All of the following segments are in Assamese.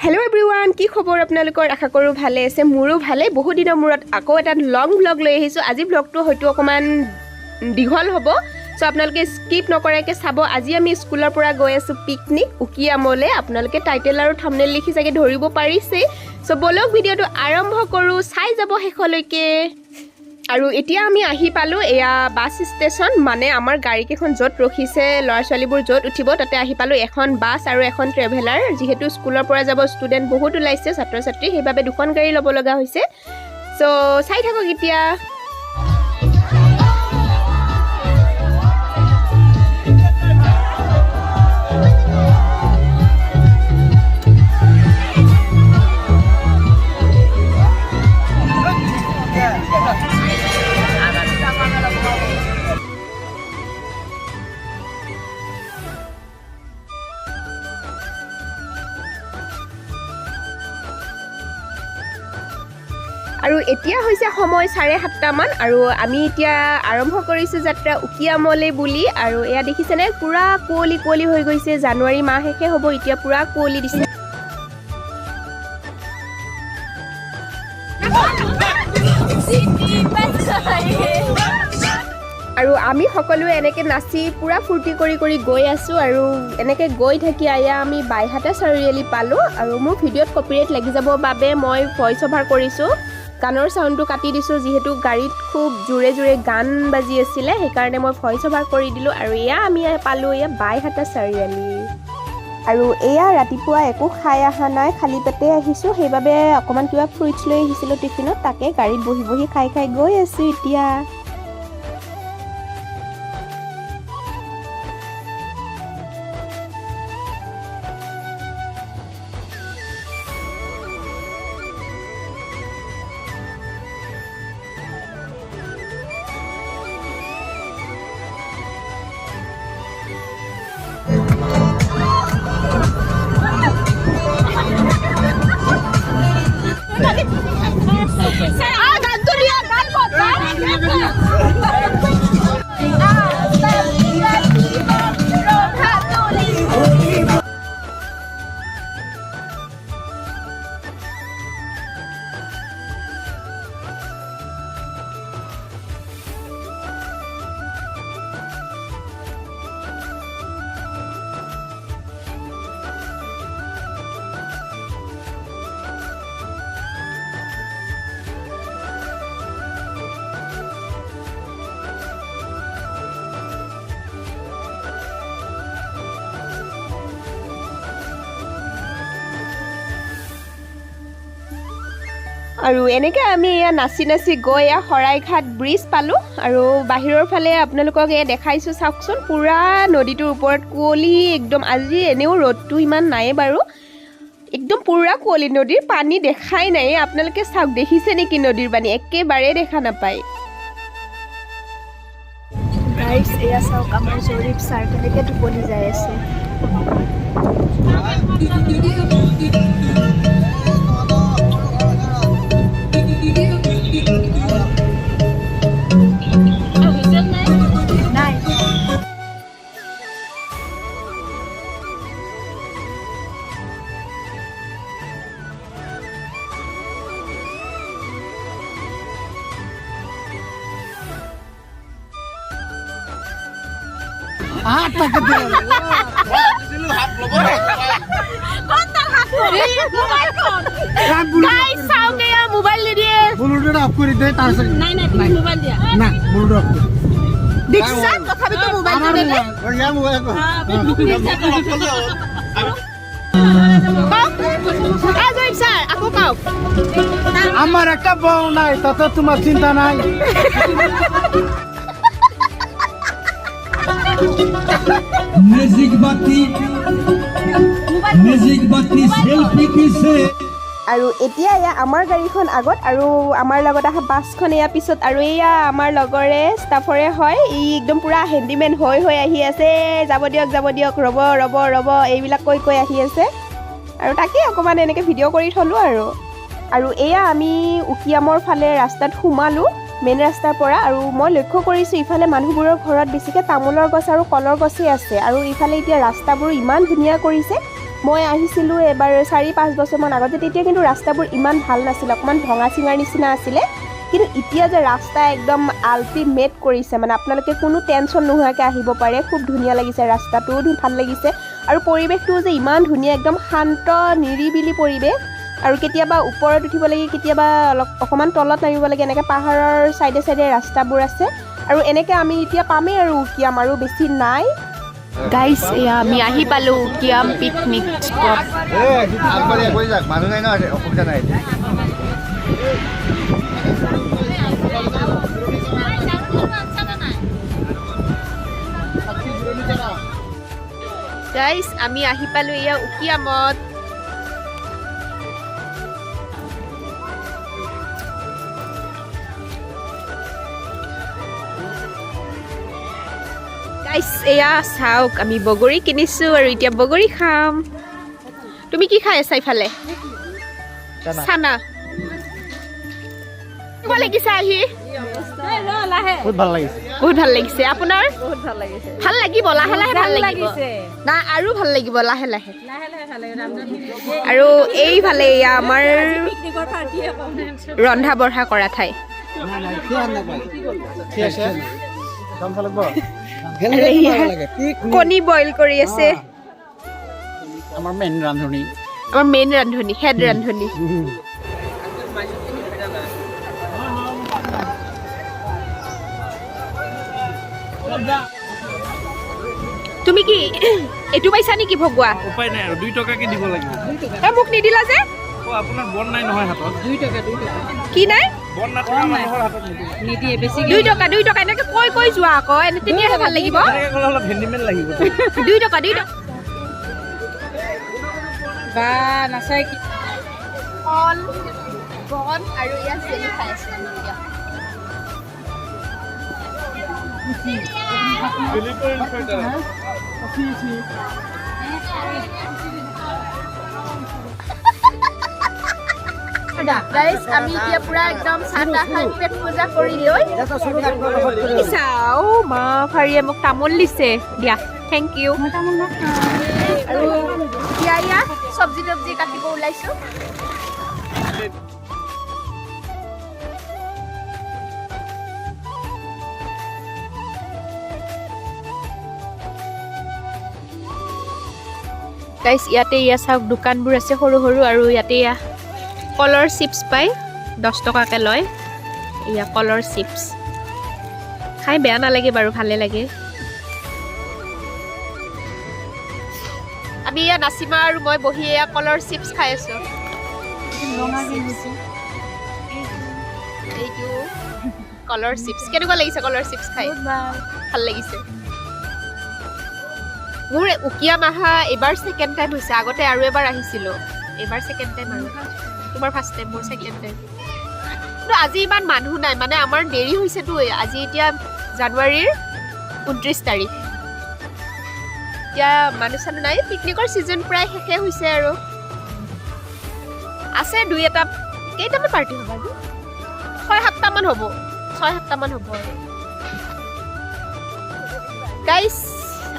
हेलो एवरीवन কি খবৰ আপোনালোকৰ আশা কৰো ভালে আছে মোৰো ভালে বহু দিনৰ মূৰত আকৌ এটা লং ব্লগ লৈ আহিছো আজি ব্লগটো হয়তো অকমান দীঘল হ'ব সো আপোনালোকে স্কিপ নকৰাকে চাব আজি আমি স্কুলৰ পৰা গৈ আছো পিকনিক উকিয়ামলে আপোনালোকে টাইটেল আৰু থাম্বনেল লিখি চাগে ধৰিব পাৰিছে সো বলক ভিডিওটো আৰম্ভ কৰো চাই যাব হেখলৈকে আৰু এতিয়া আমি আহি পালো এয়া বাস ষ্টেচন মানে আমাৰ গাড়ী কেখন যত ৰখিছে লৰা ছোৱালীবোৰ যত উঠিব তাতে আহি পালো এখন বাস আৰু এখন ট্ৰেভেলাৰ যেহেতু স্কুলৰ পৰা যাব ষ্টুডেন্ট বহুত ওলাইছে ছাত্ৰ ছাত্ৰী হেইভাবে দুখন গাড়ী লব লগা হৈছে সো চাই থাকক এতিয়া আৰু এতিয়া হৈছে সময় 7:30 মান আৰু আমি এতিয়া আৰম্ভ কৰিছো যাত্ৰা উকিয়ামলে বুলি আৰু এয়া দেখিছেনে পুৰা কোলি কোলি হৈ গৈছে জানুৱাৰী মাহ হেকে হ'ব এতিয়া পুৰা কোলি দিছে আৰু আমি সকলোৱে এনেকে নাচি পুৰা ফুৰ্তি কৰি গৈ আছো আৰু এনেকে গৈ থাকি আয়া আমি বাইহাটা চাৰিআলি পালো আৰু মোৰ ভিডিওত কপিৰাইট লাগি যাব বাবে মই ভয়েস ওভাৰ কৰিছো গানৰ সাউন্ডটো কাটি দিছো যেহেতু গাড়ীত খুব জোৰে জোৰে গান বাজি আছিল হেকাৰণে মই ভয়েস ওভাৰ কৰি দিলো আৰু এয়া আমি পালো এয়া বাইহাটা চাৰিআলি আৰু এয়া ৰাতিপুৱা একো খাই আহা নাই খালি পেটে আহিছো হেইভাবে অকমান কিবা ফ্ৰুটছ লৈ আহিছিলো টিফিনত তাকে গাড়ীত বহি বহি খাই গৈ আছো এতিয়া আৰু এনেকে আমি এয়া নাচি নাচি গৈ এয়া হৰাইঘাট ব্ৰিজ পালো আৰু বাহিৰৰ ফালে আপোনালোকক এয়া দেখাইছো চাওকচোন পুৰা নদীটোৰ ওপৰত কুঁৱলী একদম আজি এনেও ৰ'দটো ইমান নাই বাৰু একদম পুৰা কুঁৱলী নদীৰ পানী দেখাই নাই আপোনালোকে চাওক দেখিছে নেকি নদীৰ পানী একেবাৰে দেখা নাপায় গাইস এয়া চাওক আমাৰ জৰীপ ছাৰ কেনেকে টোপনি যাই আছে মোবাইল দিয়ে ব্লুটুথ অফ কৰি দে তাৰ নাই মোবাইল দিয়া না ব্লুটুথ অফ দেখছা তথাপিতো মোবাইল দিলে ইয়া মোবাইল আমার একটা বউ নাই তাতে তোমার চিন্তা নাই ম্যাজিক বাতি সেলফি কিছে আৰু এতিয়া এয়া আমাৰ গাড়ীখন আগত আৰু আমাৰ লগত আহা বাছখন এয়া পিছত আৰু এয়া আমাৰ লগৰে ষ্টাফৰে হয় ই একদম পুৰা হেণ্ডিমেন হৈ আহি আছে যাব দিয়ক ৰব এইবিলাক কৈ আহি আছে আৰু তাকে অকমান এনেকে ভিডিঅ' কৰি থলো আৰু এয়া আমি উকিয়ামৰ ফালে ৰাস্তাত সোমালো মেইন ৰাস্তাৰ পৰা আৰু মই লক্ষ্য কৰিছো ইফালে মানুহবোৰৰ ঘৰত বেছিকে তামোলৰ গছ আৰু কলৰ গছই আছে আৰু ইফালে এতিয়া ৰাস্তাবোৰ ইমান ধুনীয়া কৰিছে মই আহিছিলোঁ এবাৰ 4-5 বছৰমান আগতে, তেতিয়া কিন্তু ৰাস্তাবোৰ ইমান ভাল নাছিলে, অকণমান ভঙা চিঙাৰ নিচিনা আছিলে। কিন্তু এতিয়া যে ৰাস্তা একদম আল্টিমেট কৰিছে, মানে আপোনালোকে কোনো টেনশ্যন নোহোৱাকৈ আহিব পাৰে। খুব ধুনীয়া লাগিছে, ৰাস্তাটোও ভাল লাগিছে আৰু পৰিৱেশটোও যে ইমান ধুনীয়া, একদম শান্ত নিৰিবিলি পৰিৱেশ। আৰু কেতিয়াবা ওপৰত উঠিব লাগে, কেতিয়াবা অকণমান তলত নামিব লাগে, এনেকৈ পাহাৰৰ চাইডে চাইডে ৰাস্তাবোৰ আছে। আৰু এনেকৈ আমি এতিয়া পামেই আৰু উকিয়াম, আৰু বেছি নাই। গাইজ, এয়া আমি আহি পালোঁ উকিয়াম পিকনিক স্পট। মানুহ নাই ন, অসুবিধা নাই। গাইজ, আমি আহি পালোঁ এয়া উকিয়ামত। গাইজ, এয়া চাওক, আমি বগৰী কিনিছোঁ আৰু এতিয়া বগৰী খাম। তুমি কি খাই আছা ইফালে? চানা। কেনেকুৱা লাগিছে আহি? বহুত ভাল লাগিছে। বহুত ভাল লাগিছে। আপোনাৰ? বহুত ভাল লাগিছে। ভাল লাগিব, লাহে লাহে ভাল লাগিব। না আৰু ভাল লাগিব লাহে লাহে। আৰু এইফালে এয়া আমাৰ ৰন্ধা বঢ়া কৰা ঠাই। কণী বইল কৰি আছে আমাৰ মেইন ৰান্ধনী, হেড ৰান্ধনী। তুমি কি এইটো পাইছা নেকি ভগোৱা? উপায় নাই আৰু 2 টকাকে দিব লাগিব। মোক নিদিলা যে? আপোনাৰ বন নাই নহয় হাতত। 2 টকা কি নাই? বন নথকা মানুহৰ হাতত নিদিয়ে বেছি। 2 টকা এনেকে কৈ যোৱা আকৌ, এনে তেতিয়াহে ভাল লাগিব। এনেকৈ ক'লে অলপ হেণ্ডিমেন লাগিব। 2 টকা বা নাচাই কি কল, বন আৰু ইয়াত জেলি খাই আছে। গাইজ, আমি এতিয়া পুৰা একদম চাহ খাই পেট পূজা কৰি লৈ চাওঁ। মা ফাৰীয়ে মোক তামোল দিছে, দিয়া থেংক ইউ। আৰু এতিয়া চব্জি তব্জি কাটিব ওলাইছোঁ। গাইজ, ইয়াতে চাওক দোকানবোৰ আছে সৰু সৰু, আৰু ইয়াতে কলৰ চিপছ পায়, 10 টকাকৈ লয়। এয়া কলৰ চিপছ খাই বেয়া নালাগে বাৰু, ভালে লাগে। আমি নাচিমা আৰু মই বহি কলৰ চিপছ খাই আছোঁ। এইটো কলৰ চিপছ। কেনেকুৱা লাগিছে কলৰ চিপছ খাই? ভাল লাগিছে। মোৰ উকিয়াম আহা এইবাৰ 2nd টাইম হৈছে, আগতে আৰু এবাৰ আহিছিলোঁ, এইবাৰ 2nd টাইম। আৰু তোমাৰ ফাৰ্ষ্ট টাইম, মোৰ 2nd টাইম। কিন্তু আজি ইমান মানুহ নাই, মানে আমাৰ দেৰি হৈছেতো। আজি এতিয়া জানুৱাৰীৰ 29 তাৰিখ, এতিয়া মানুহ চানুহ নাই। পিকনিকৰ ছিজন প্ৰায় শেষে হৈছে, আৰু আছে 2-এটা। কেইটামান পাৰ্টি হ'ব? 6-7টামান হ'ব, 6-7টামান হ'ব। গাইজ,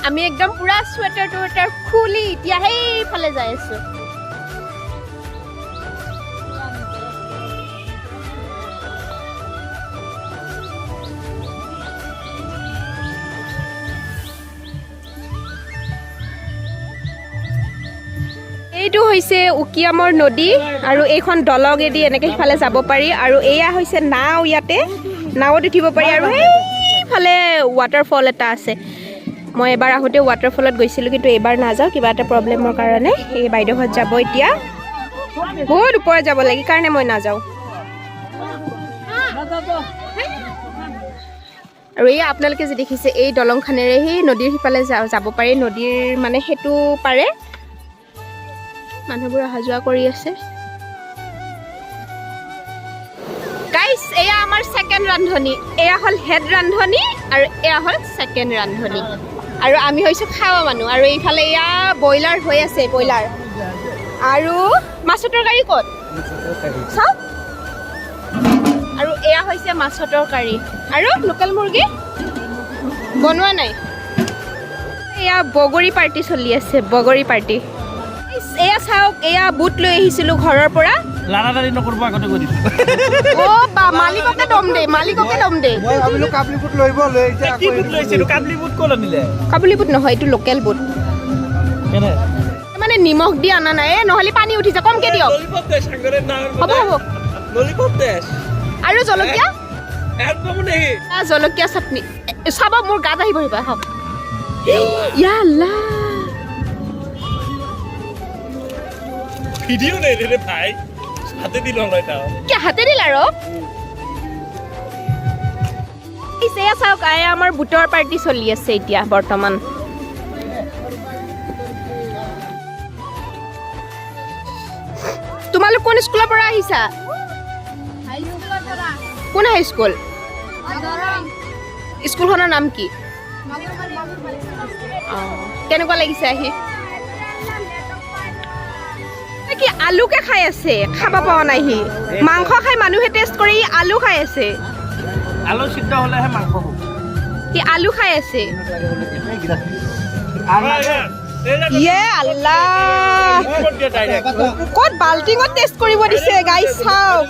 আমি একদম পুৰা চুৱেটাৰ খুলি এতিয়া সেইফালে যাই আছোঁ। এইটো হৈছে উকিয়ামৰ নদী, আৰু এইখন দলঙেদি এনেকৈ সিফালে যাব পাৰি। আৰু এয়া হৈছে নাও, ইয়াতে নাৱত উঠিব পাৰি। আৰু সেইফালে ৱাটাৰফল এটা আছে। মই এবাৰ আহোঁতে ৱাটাৰফলত গৈছিলোঁ, কিন্তু এইবাৰ নাযাওঁ, কিবা এটা প্ৰব্লেমৰ কাৰণে। এই বাইদেউহঁত যাব এতিয়া, বহুত ওপৰত যাব লাগে, কাৰণে মই নাযাওঁ। আৰু এই আপোনালোকে যে দেখিছে, এই দলংখনেৰে সেই নদীৰ সিফালে যাব পাৰি। নদীৰ মানে সেইটো পাৰে মানুহবোৰ অহা যোৱা কৰি আছে। গাইজ, এয়া আমাৰ 2nd ৰান্ধনী। এয়া হ'ল হেড ৰান্ধনী, আৰু এয়া হ'ল 2nd ৰান্ধনী। আৰু আমি হৈছোঁ খাৱা মানুহ। আৰু এইফালে এয়া ব্ৰইলাৰ হৈ আছে, ব্ৰইলাৰ। আৰু মাছৰ তৰকাৰী ক'ত চাওক। আৰু এয়া হৈছে মাছৰ তৰকাৰী, আৰু লোকেল মুৰ্গী বনোৱা নাই। এয়া বগৰী পাৰ্টি চলি আছে, বগৰী পাৰ্টি। এয়া চাওক এয়া বুট লৈ আহিছিলোঁ ঘৰৰ পৰা লাৰাদাৰি নকৰিব আগতে কৈ দিছোঁ অ' বা মালিককে দম দে মই ভাবিলোঁ কাবলি বুট লৈ আহিছে কি বুট লৈছিলোঁ কাবলি বুট ক'ত আনিলে কাবুলী বুট নহয় এইটো লোকেল বুট কেনে মানে নিমখ দি অনা নাই নহ'লে পানী উঠিছে কমকে দিয়ক ললিপপ দে সাগৰে নাম হ'ব ললিপপ দে আৰু জলকীয়া একদম নেকি জলকীয়া চাটনি চাব মোৰ গাত আহিব আহিবা হওক ইয়াল্লা ভিডিঅ' নাই ৰে ভাই হাতে দি নলয় তাও কি হাতে দিল আৰু এয়া চাওক আমাৰ বুটৰ পাৰ্টি চলি আছে এতিয়া বৰ্তমান তোমালোক কোন স্কুলৰ পৰা আহিছা কোন হাই স্কুল স্কুলখনৰ নাম কি কেনেকুৱা লাগিছে আহি কি আলুকে খাই আছে খাব পোৱা নাই সি মাংস খাই মানুহে টেষ্ট কৰি আলু খাই আছে আলু সিদ্ধ হ'লেহে মাংস হ'ব সি আলু খাই আছে ইয়ে আল্লাহ ক'ত বাল্টিঙত টেষ্ট কৰিব দিছে গাইছ চাওক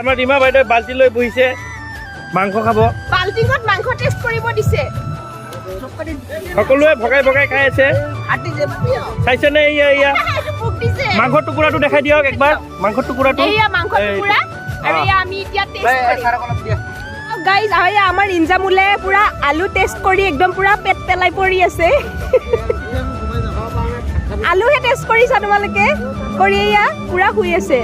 আমাৰ ৰীমা বাইদেৱে বাল্টি লৈ বহিছে মাংস খাব বাল্টিঙত মাংস টেষ্ট কৰিব দিছে সকলোৱে ভগাই ভগাই খাই আছে চাইছেনে এয়া মোক দিছে মাংসৰ টুকুৰাটো দেখাই দিয়ক একবাৰ মাংসৰ টুকুৰাটো এয়া মাংস টুকুৰা আৰু এয়া আমি এতিয়া টেষ্ট কৰিম গাইজ আমাৰ ইনজামুলে পুৰা আলু টেষ্ট কৰি একদম পুৰা পেট পেলাই পৰি আছে আলুহে টেষ্ট কৰিছা তোমালোকে কৰি এয়া পুৰা শুই আছে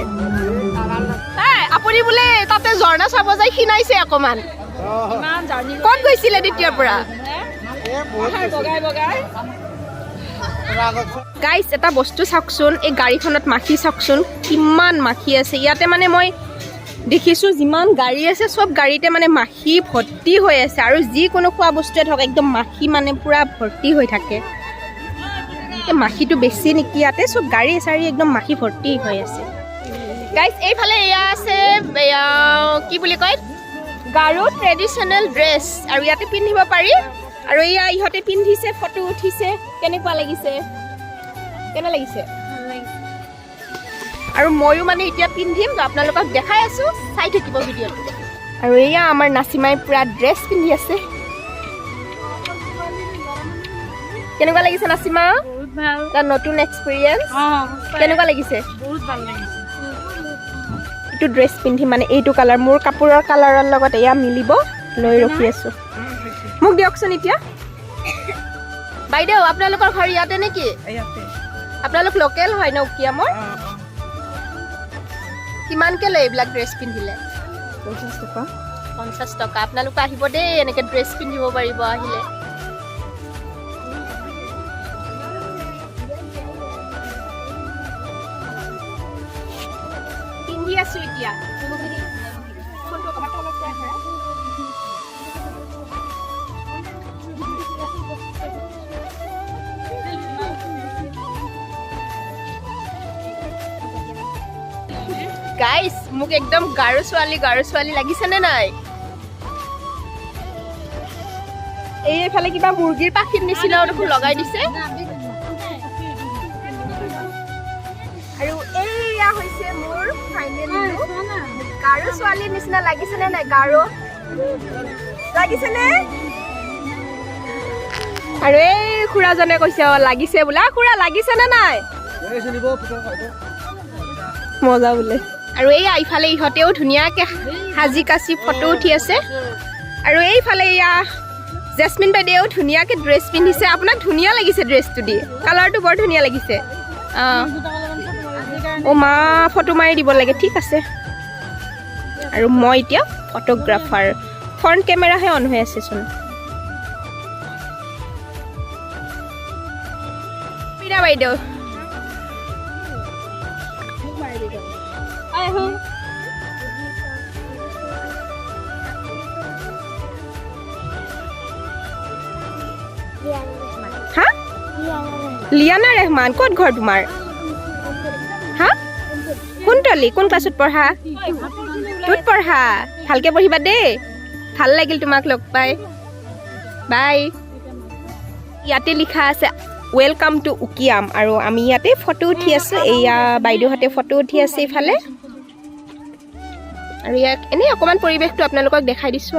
আপুনি বোলে তাতে ঝৰ্ণা চাব যাই খিনাইছে অকমান ক'ত গৈছিলে তেতিয়াৰ পৰা গাইজ এটা বস্তু চাওকচোন এই গাড়ীখনত মাখি চাওকচোন কিমান মাখি আছে ইয়াতে মানে মই দেখিছোঁ যিমান গাড়ী আছে চব গাড়ীতে মানে মাখি ভৰ্তি হৈ আছে আৰু যিকোনো খোৱা বস্তুৱে ধৰক একদম মাখি মানে পূৰা ভৰ্তি হৈ থাকে এই মাখিটো বেছি নেকি ইয়াতে চব গাড়ী চাড়ী একদম মাখি ভৰ্তি হৈ আছে গাইজ এইফালে এয়া আছে এয়া কি বুলি কয় গাৰো ট্ৰেডিশ্যনেল ড্ৰেছ আৰু ইয়াতে পিন্ধিব পাৰি আৰু এয়া ইহঁতে পিন্ধিছে ফটো উঠিছে কেনেকুৱা লাগিছে কেনে লাগিছে আৰু ময়ো মানে এতিয়া পিন্ধিম তো আপোনালোকক দেখাই আছো চাই থাকিব ভিডিঅ'টো আৰু এয়া আমাৰ নাচিমাই পুৰা ড্ৰেছ পিন্ধি আছে কেনেকুৱা লাগিছে নাচিমা বহুত ভাল তাৰ নতুন এক্সপিৰিয়েঞ্চ কেনেকুৱা লাগিছে বহুত ভাল লাগিছে এইটো ড্ৰেছ পিন্ধি মানে এইটো কালাৰ মোৰ কাপোৰৰ কালাৰৰ লগত এয়া মিলিব লৈ ৰখি আছো মোক দিয়কচোন এতিয়া বাইদেউ আপোনালোকৰ ঘৰ ইয়াতে নেকি আপোনালোক লোকেল হয় ন উকিয়ামৰ কিমানকে লয় এইবিলাক ড্ৰেছ পিন্ধিলে 50 টকা আপোনালোক আহিব দেই এনেকৈ ড্ৰেছ পিন্ধিব পাৰিব আহিলে পিন্ধি আছো এতিয়া গাইস মোক একদম গাৰো ছোৱালী লাগিছেনে নাই এইফালে কিবা মুৰ্গীৰ পাখিৰ নিচিনাও দেখোন লগাই দিছে আৰু এইয়া হৈছে মোৰ ফাইনেল গাৰো ছোৱালীৰ নিচিনা লাগিছেনে নাই গাৰো লাগিছেনে আৰু এই খুৰাজনে কৈছে লাগিছে বোলা খুৰা লাগিছেনে নাই মজা বোলে আৰু এই ইফালে ইহঁতেও ধুনীয়াকৈ সাজি কাচি ফটো উঠি আছে আৰু এইফালে এয়া জেচমিন বাইদেউ ধুনীয়াকৈ ড্ৰেছ পিন্ধিছে আপোনাক ধুনীয়া লাগিছে ড্ৰেছটো দি কালাৰটো বৰ ধুনীয়া লাগিছে অ' মা ফটো মাৰি দিব লাগে ঠিক আছে আৰু মই এতিয়া ফটোগ্ৰাফাৰ ফ্ৰণ্ট কেমেৰাহে অন হৈ আছেচোন মীৰা বাইদেউ হা লিয়ানা ৰেহমান ক'ত ঘৰ তোমাৰ হা কোনতলি কোন ক্লাছত পঢ়া তোত পঢ়া ভালকৈ পঢ়িবা দেই ভাল লাগিল তোমাক লগ পাই বাই ইয়াতে লিখা আছে ৱেলকাম টু উকিয়াম আৰু আমি ইয়াতে ফটো উঠি আছোঁ এয়া বাইদেউহঁতে ফটো উঠি আছে ইফালে আৰু ইয়াক এনেই অকণমান পৰিৱেশটো আপোনালোকক দেখাই দিছোঁ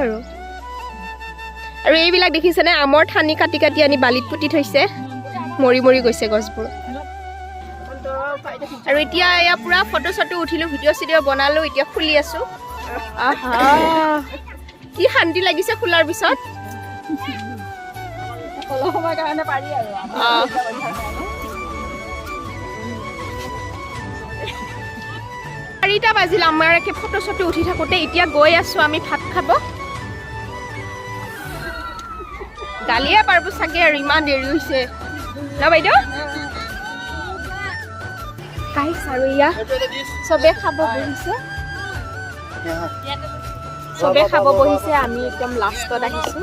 আৰু এইবিলাক দেখিছেনে আমৰ ঠানি কাটি কাটি আনি বালিত পুতি থৈছে মৰি মৰি গৈছে গছবোৰ আৰু এতিয়া এয়া পূৰা ফটো চটো উঠিলোঁ ভিডিঅ' চিডিঅ' বনালোঁ এতিয়া খুলি আছোঁ আহা কি শান্তি লাগিছে খোলাৰ পিছত কাৰণে পাৰি আৰু 4টা বাজিল আমাৰ একে ফটো চটো উঠি থাকোঁতে এতিয়া গৈ আছোঁ আমি ভাত খাব গালিয়ে পাৰিব চাগে আৰু ইমান দেৰি হৈছে ন বাইদেউ গাইছ আৰু এয়া চবে খাব বহিছে আমি একদম লাষ্টত আহিছোঁ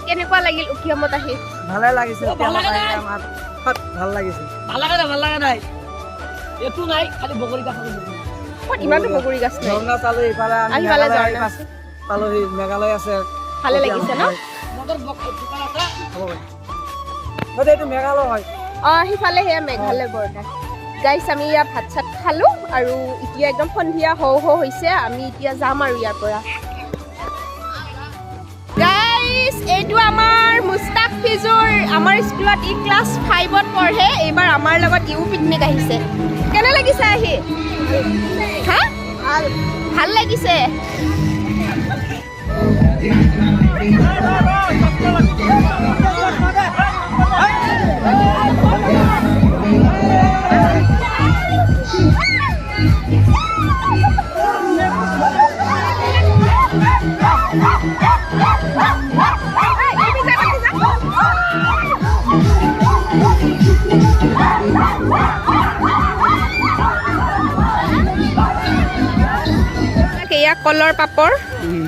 কেনেকুৱা লাগিল উকিয়ামত আহি ভালে লাগিছে ভাল লাগিছে ভাল লগা নাই এইটো নাই খালি বগৰী গাছ ইমানটো বগৰী গাছ নাই ঝৰ্ণা চালো ইফালে আহি পালে ঝৰ্ণা আছে। পালোহি মেঘালয় আছে ভালে লাগিছে ন এইটো মেঘালয় হয় সিফালে সেয়া মেঘালয় বৰ্ডাৰ গাইছ আমি ইয়াত ভাত চাত খালোঁ আৰু এতিয়া একদম সন্ধিয়া হৌ হৈছে আমি এতিয়া যাম আৰু ইয়াৰ পৰা গাইছ এইটো আমাৰ মুস্তাক ফিজুৰ আমাৰ স্কুলত ক্লাছ 5ত পঢ়ে এইবাৰ আমাৰ লগত পিকনিক আহিছে কেনে লাগিছে আহি হা ভাল লাগিছে এয়া কলৰ পাপৰ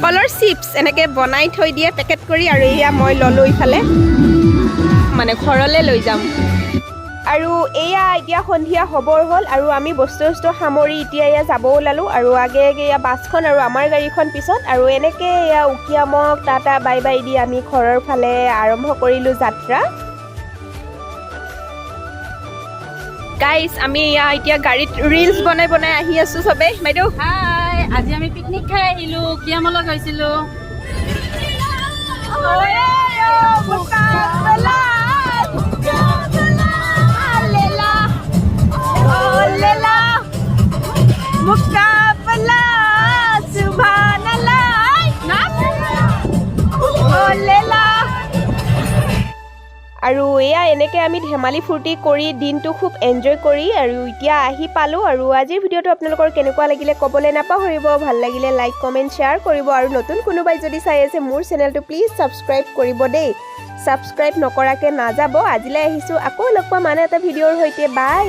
কলৰ চিপছ এনেকৈ বনাই থৈ দিয়ে পেকেট কৰি আৰু এয়া মই ল'লোঁ ইফালে মানে ঘৰলৈ লৈ যাম আৰু এয়া এতিয়া সন্ধিয়া হ'বৰ হ'ল আৰু আমি বস্তু সামৰি এতিয়া এয়া যাব ওলালোঁ আৰু আগে এয়া বাছখন আৰু আমাৰ গাড়ীখন পিছত আৰু এনেকৈ এয়া উকিয়ামক টাটা বাই বাই দি আমি ঘৰৰ ফালে আৰম্ভ কৰিলোঁ যাত্ৰা গাইছ আমি এয়া এতিয়া গাড়ীত ৰিলছ বনাই আহি আছোঁ চবেই বাইদেউ হাই আজি আমি পিকনিক খাই আহিলোঁ কিয়ামলৈ গৈছিলোঁ আৰু এয়া এনেকৈ আমি ধেমালি ফূৰ্তি কৰি দিনটো খুব এনজয় কৰি আৰু এতিয়া আহি পালোঁ আৰু আজিৰ ভিডিঅ'টো আপোনালোকৰ কেনেকুৱা লাগিলে ক'বলৈ নাপাহৰিব ভাল লাগিলে লাইক কমেণ্ট শ্বেয়াৰ কৰিব আৰু নতুন কোনোবাই যদি চাই আছে মোৰ চেনেলটো প্লিজ ছাবস্ক্ৰাইব কৰিব দেই ছাবস্ক্ৰাইব নকৰাকৈ নাযাব আজিলৈ আহিছোঁ আকৌ লগ পাম আন এটা ভিডিঅ'ৰ সৈতে বাই